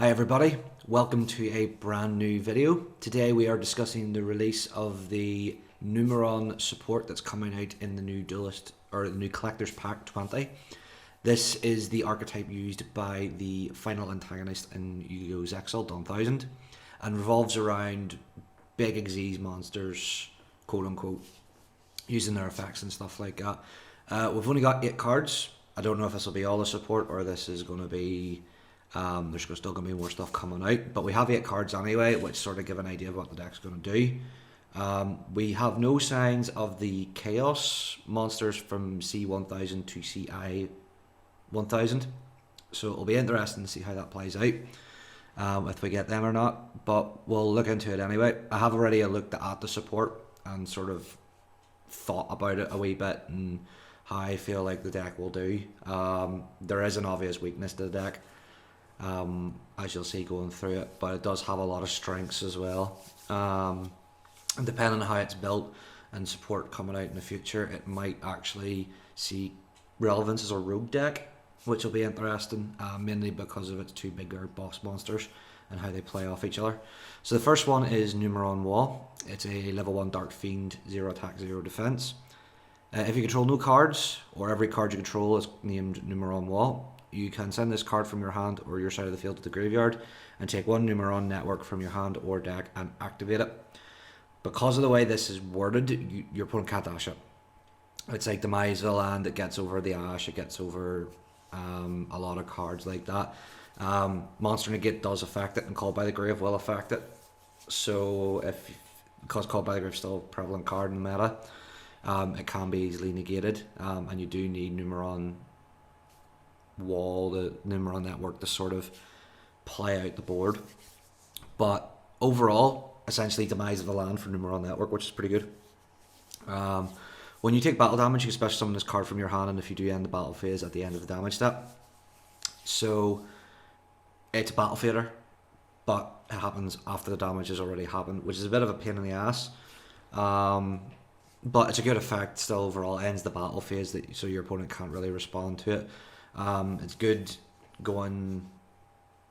Hi everybody, welcome to a brand new video. Today we are discussing the release of the Numeron support that's coming out in the new Duelist or the new Collector's Pack 20. This is the archetype used by the final antagonist in Yu-Gi-Oh! Zexal 1000 and revolves around big Xyz monsters, quote unquote, using their effects and stuff like that. We've only got 8 cards. I don't know if this will be all the support or this is going to be there's still going to be more stuff coming out, but we have 8 cards anyway, which sort of give an idea of what the deck's going to do. We have no signs of the Chaos monsters from C1000 to CI1000, so it'll be interesting to see how that plays out, if we get them or not, but we'll look into it anyway. I have already looked at the support and sort of thought about it a wee bit and how I feel like the deck will do. There is an obvious weakness to the deck, as you'll see going through it, but it does have a lot of strengths as well. And depending on how it's built and support coming out in the future, it might actually see relevance as a rogue deck, which will be interesting, mainly because of its 2 bigger boss monsters and how they play off each other. So the first one is Numeron Wall. It's a level 1 Dark Fiend, 0 attack, 0 defense. If you control no cards, or every card you control is named Numeron Wall, you can send this card from your hand or your side of the field to the graveyard and take 1 Numeron network from your hand or deck and activate it. Because of the way this is worded, your opponent can't dash it. It's like Demise the land, it gets over the Ash, it gets over a lot of cards like that. Monster Negate does affect it, and Called by the Grave will affect it. So because Called by the Grave is still a prevalent card in meta, it can be easily negated, and you do need Numeron Wall, the Numeron network, to sort of play out the board. But overall, essentially Demise of the land for Numeron network, which is pretty good. When you take battle damage, you can special summon this card from your hand, and if you do end the battle phase at the end of the damage step. So it's a battle fader, but it happens after the damage has already happened, which is a bit of a pain in the ass. But it's a good effect still overall. It ends the battle phase, so your opponent can't really respond to it. It's good going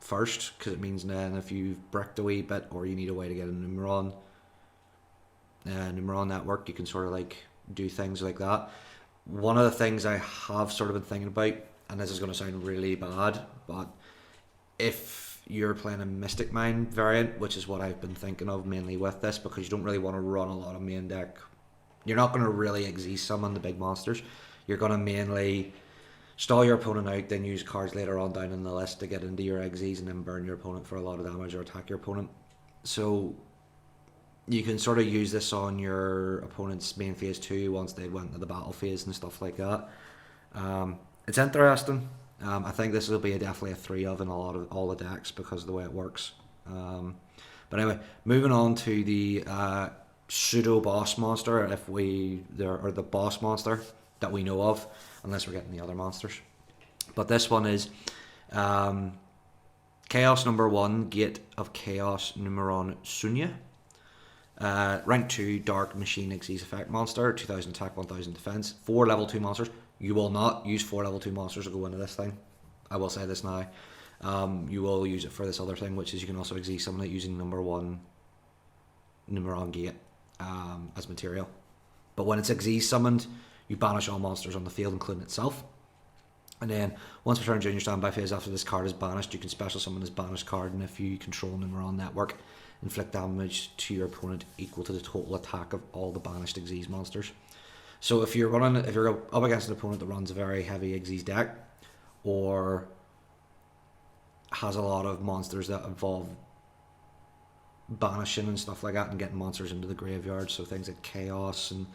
first, because it means then if you've bricked a wee bit or you need a way to get a Numeron network, you can sort of like do things like that. One of the things I have sort of been thinking about, and this is going to sound really bad, but if you're playing a Mystic Mine variant, which is what I've been thinking of mainly with this, because you don't really want to run a lot of main deck. You're not going to really Xyz summon the big monsters. You're going to mainly stall your opponent out, then use cards later on down in the list to get into your Xyz and then burn your opponent for a lot of damage or attack your opponent. So you can sort of use this on your opponent's main phase 2 once they went to the battle phase and stuff like that. It's interesting. I think this will be definitely a 3 of in a lot of all the decks because of the way it works. But anyway, moving on to the pseudo boss monster, or the boss monster that we know of, unless we're getting the other monsters. But this one is Chaos number 1, Gate of Chaos Numeron Sunya. Rank 2 Dark Machine Xyz effect monster, 2000 attack, 1000 defense. 4 level 2 monsters. You will not use 4 level 2 monsters to go into this thing. I will say this now. You will use it for this other thing, which is you can also Xyz summon it using number 1 Numeron Gate as material. But when it's Xyz summoned, you banish all monsters on the field, including itself. And then, once returned during your standby phase after this card is banished, you can special summon this banished card, and if you control Numeron network, inflict damage to your opponent equal to the total attack of all the banished Xyz monsters. So if you're up against an opponent that runs a very heavy Xyz deck, or has a lot of monsters that involve banishing and stuff like that, and getting monsters into the graveyard, so things like Chaos and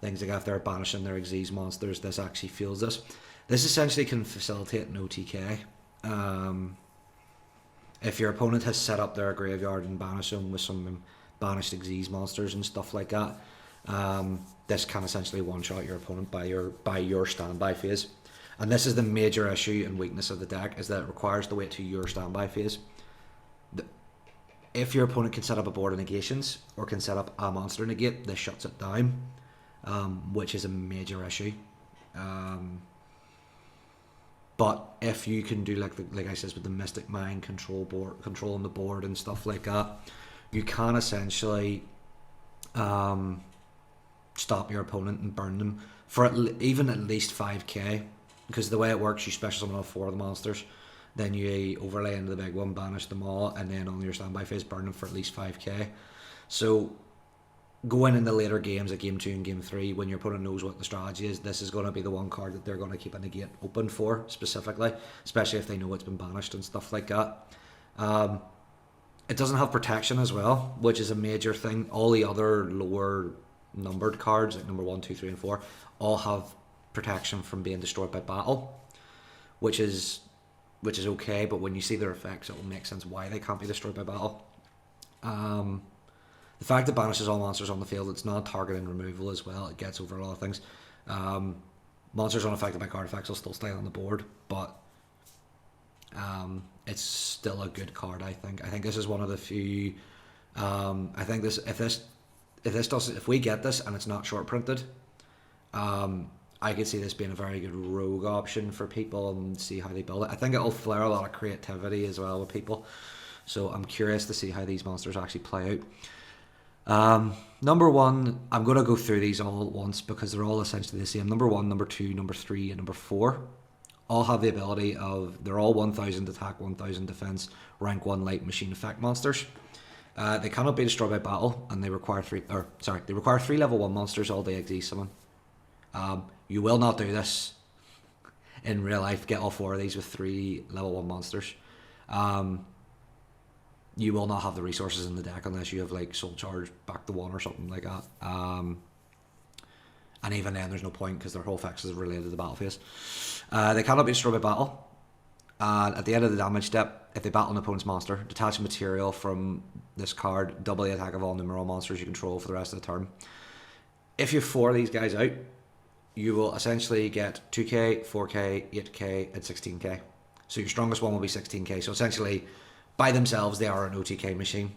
things like that, if they're banishing their Xyz monsters, this actually feels this. This essentially can facilitate an OTK. If your opponent has set up their graveyard and banish them with some banished Xyz monsters and stuff like that, this can essentially one-shot your opponent by your standby phase. And this is the major issue and weakness of the deck, is that it requires to wait to your standby phase. If your opponent can set up a board of negations or can set up a monster negate, this shuts it down, which is a major issue. But if you can do like I said with the Mystic Mind controlling the board and stuff like that, you can essentially stop your opponent and burn them for even at least 5k. Because the way it works, you special summon off 4 of the monsters, then you overlay into the big one, banish them all, and then on your standby phase burn them for at least 5k. So going into later games like game 2 and game 3, when your opponent knows what the strategy is, this is going to be the one card that they're going to keep a negate open for specifically, especially if they know it's been banished and stuff like that. It doesn't have protection as well, which is a major thing. All the other lower numbered cards, like number 1, 2, 3, and 4, all have protection from being destroyed by battle, which is okay, but when you see their effects, it will make sense why they can't be destroyed by battle. The fact that banishes all monsters on the field, it's non-targeting removal as well. It gets over a lot of things. Monsters unaffected by card effects will still stay on the board, but it's still a good card. I think this is one of the few. I think if we get this and it's not short printed, I could see this being a very good rogue option for people and see how they build it. I think it'll flare a lot of creativity as well with people. So I'm curious to see how these monsters actually play out. Number 1, I'm going to go through these all at once because they're all essentially the same. Number 1, number 2, number 3, and number 4 all have the ability of, they're all 1000 attack, 1000 defense, rank 1 light machine effect monsters. They cannot be destroyed by battle, and they require 3 level 1 monsters all day XE summon. You will not do this in real life, get all 4 of these with 3 level 1 monsters. You will not have the resources in the deck unless you have like Soul Charge back to 1 or something like that. And even then there's no point because their whole effects is related to the battle phase. They cannot be destroyed by battle. And at the end of the damage step, if they battle an opponent's monster, detach material from this card, double the attack of all Numeron monsters you control for the rest of the turn. If you have 4 of these guys out, you will essentially get 2k, 4k, 8k, and 16k. So your strongest one will be 16k. So essentially, by themselves, they are an OTK machine.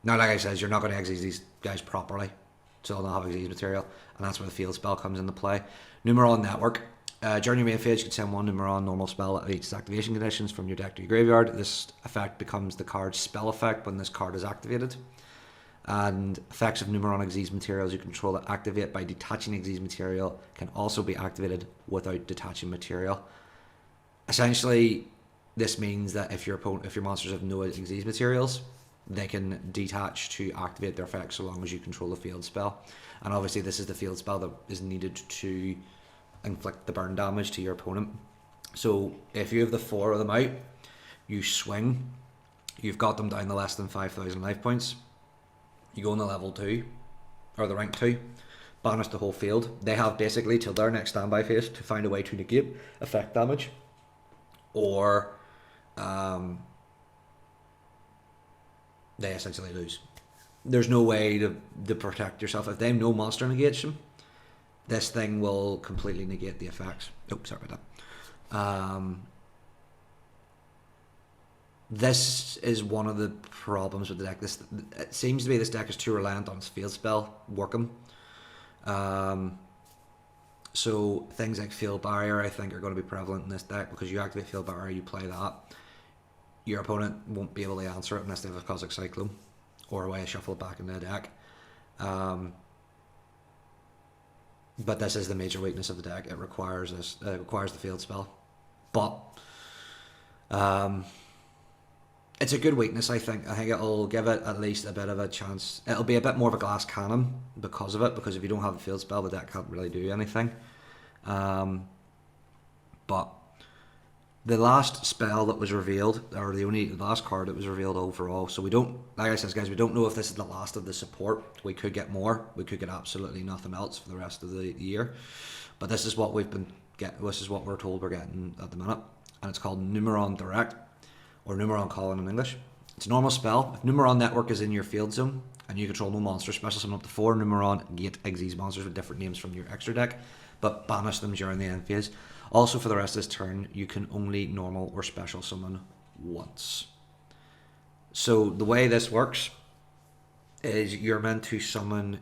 Now, like I said, you're not going to exit these guys properly, so they'll not have exit material, and that's where the field spell comes into play. Numeron Network. During your main phase, you can send 1 Numeron normal spell that meets activation conditions from your deck to your graveyard. This effect becomes the card's spell effect when this card is activated. And effects of Numeron Exes materials you control that activate by detaching Exes material can also be activated without detaching material. Essentially, this means that if your monsters have no Exes materials, they can detach to activate their effects so long as you control the field spell. And obviously this is the field spell that is needed to inflict the burn damage to your opponent. So if you have the 4 of them out, you swing, you've got them down to less than 5,000 life points. You go on the level 2, or the rank 2, banish the whole field. They have basically till their next standby phase to find a way to negate effect damage, or they essentially lose. There's no way to protect yourself. If they have no monster negation, this thing will completely negate the effects. Oh, sorry about that. This is one of the problems with the deck. It seems to be this deck is too reliant on its field spell working. So things like Field Barrier, I think, are going to be prevalent in this deck because you activate Field Barrier, you play that. Your opponent won't be able to answer it unless they have a Cosmic Cyclone or a way to shuffle it back in the deck. But this is the major weakness of the deck. It requires this. It requires the field spell. But it's a good weakness, I think. I think it'll give it at least a bit of a chance. It'll be a bit more of a glass cannon because of it, because if you don't have the field spell, the deck can't really do anything. But the last spell that was revealed, or the last card that was revealed overall, so we don't, like I said, guys, we don't know if this is the last of the support. We could get more. We could get absolutely nothing else for the rest of the year. But this is what we've been getting. This is what we're told we're getting at the minute, and it's called Numeron Direct, or Numeron Calling in English. It's a normal spell. If Numeron Network is in your field zone and you control no monsters, special summon up to 4 Numeron Gate Exes monsters with different names from your extra deck, but banish them during the end phase. Also, for the rest of this turn, you can only normal or special summon once. So the way this works is you're meant to summon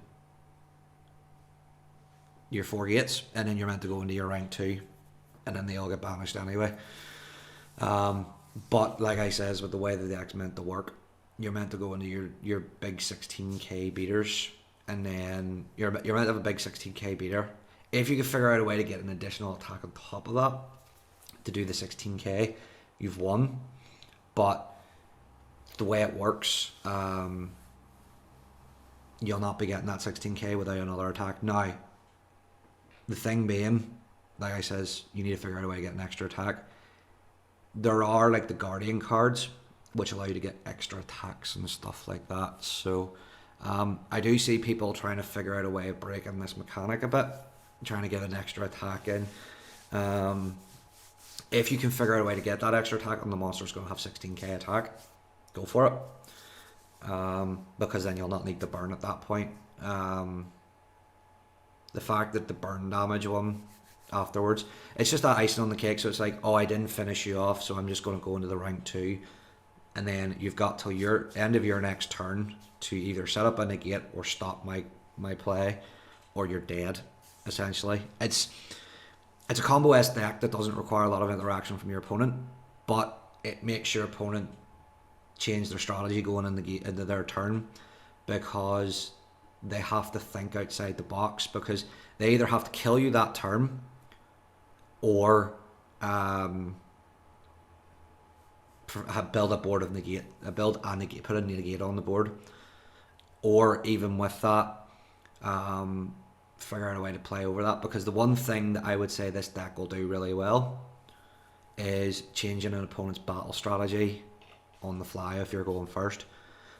your 4 gates, and then you're meant to go into your rank 2 and then they all get banished anyway. But like I says, with the way the deck's meant to work, you're meant to go into your big 16k beaters, and then you're meant to have a big 16k beater. If you can figure out a way to get an additional attack on top of that to do the 16k, you've won. But the way it works, you'll not be getting that 16k without another attack. Now, the thing being, like I says, you need to figure out a way to get an extra attack. There are like the Guardian cards, which allow you to get extra attacks and stuff like that. So I do see people trying to figure out a way of breaking this mechanic a bit, trying to get an extra attack in. If you can figure out a way to get that extra attack and the monster's going to have 16k attack, go for it. Because then you'll not need to burn at that point. The fact that the burn damage one afterwards, it's just that icing on the cake. So it's like, oh, I didn't finish you off, so I'm just going to go into the rank 2, and then you've got till your end of your next turn to either set up a negate or stop my play, or you're dead. Essentially, it's a combo S deck that doesn't require a lot of interaction from your opponent, but it makes your opponent change their strategy going into their turn, because they have to think outside the box, because they either have to kill you that turn, or build a board of negate, put a negate on the board, or even with that, figure out a way to play over that. Because the one thing that I would say this deck will do really well is changing an opponent's battle strategy on the fly if you're going first.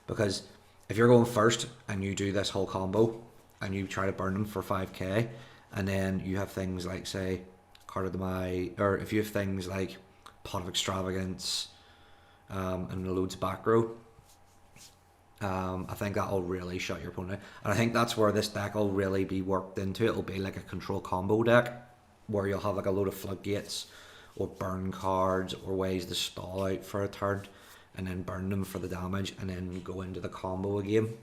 Because if you're going first and you do this whole combo and you try to burn them for 5k, and then you have things like, say, Card of the Mai, or if you have things like Pot of Extravagance, and loads back row, I think that'll really shut your opponent out. And I think that's where this deck will really be worked into. It'll be like a control combo deck, where you'll have like a load of floodgates or burn cards or ways to stall out for a turn, and then burn them for the damage, and then go into the combo again.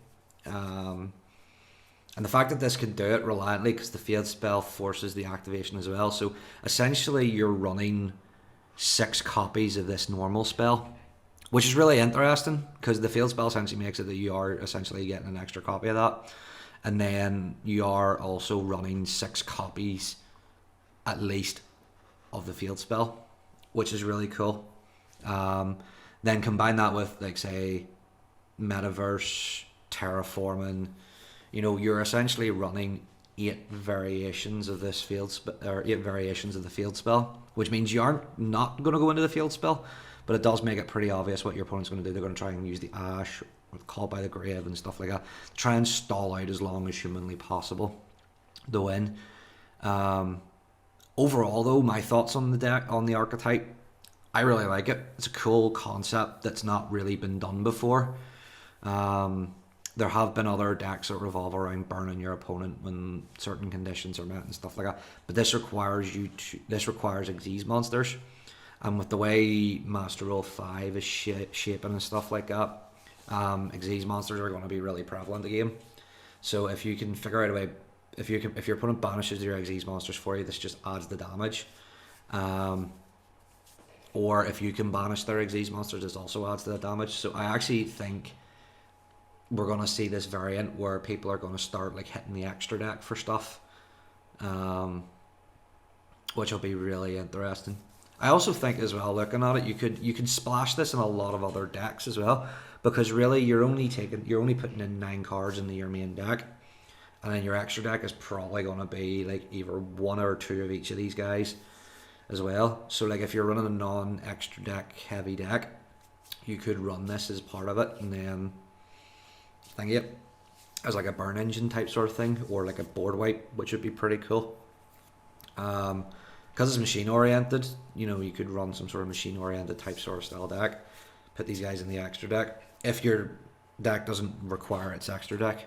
And the fact that this can do it reliantly, because the field spell forces the activation as well. So essentially you're running 6 copies of this normal spell, which is really interesting, because the field spell essentially makes it that you are essentially getting an extra copy of that. And then you are also running 6 copies at least of the field spell, which is really cool. Then combine that with, like, say, Metaverse, Terraforming. You know, you're essentially running 8 variations of this or 8 variations of the field spell, which means you aren't not going to go into the field spell, but it does make it pretty obvious what your opponent's going to do. They're going to try and use the Ash or the Call by the Grave and stuff like that, try and stall out as long as humanly possible to win. Overall, though, my thoughts on the deck, on the archetype, I really like it. It's a cool concept that's not really been done before. There have been other decks that revolve around burning your opponent when certain conditions are met and stuff like that, but this requires Xyz monsters, and with the way Master Rule 5 is shaping and stuff like that, Xyz monsters are going to be really prevalent in the game. So if you can figure out a way, if your opponent banishes your Xyz monsters for you, this just adds the damage. Or if you can banish their Xyz monsters, this also adds to the damage. So I actually think we're going to see this variant where people are going to start like hitting the extra deck for stuff, which will be really interesting. I also think as well, looking at it, you could splash this in a lot of other decks as well, because really you're only putting in 9 cards into your main deck, and then your extra deck is probably going to be like either 1 or 2 of each of these guys as well. So like if you're running a non-extra deck heavy deck, you could run this as part of it, and then it as like a burn engine type sort of thing, or like a board wipe, which would be pretty cool. Because it's machine oriented, you know, you could run some sort of machine oriented type sort of style deck, put these guys in the extra deck if your deck doesn't require its extra deck.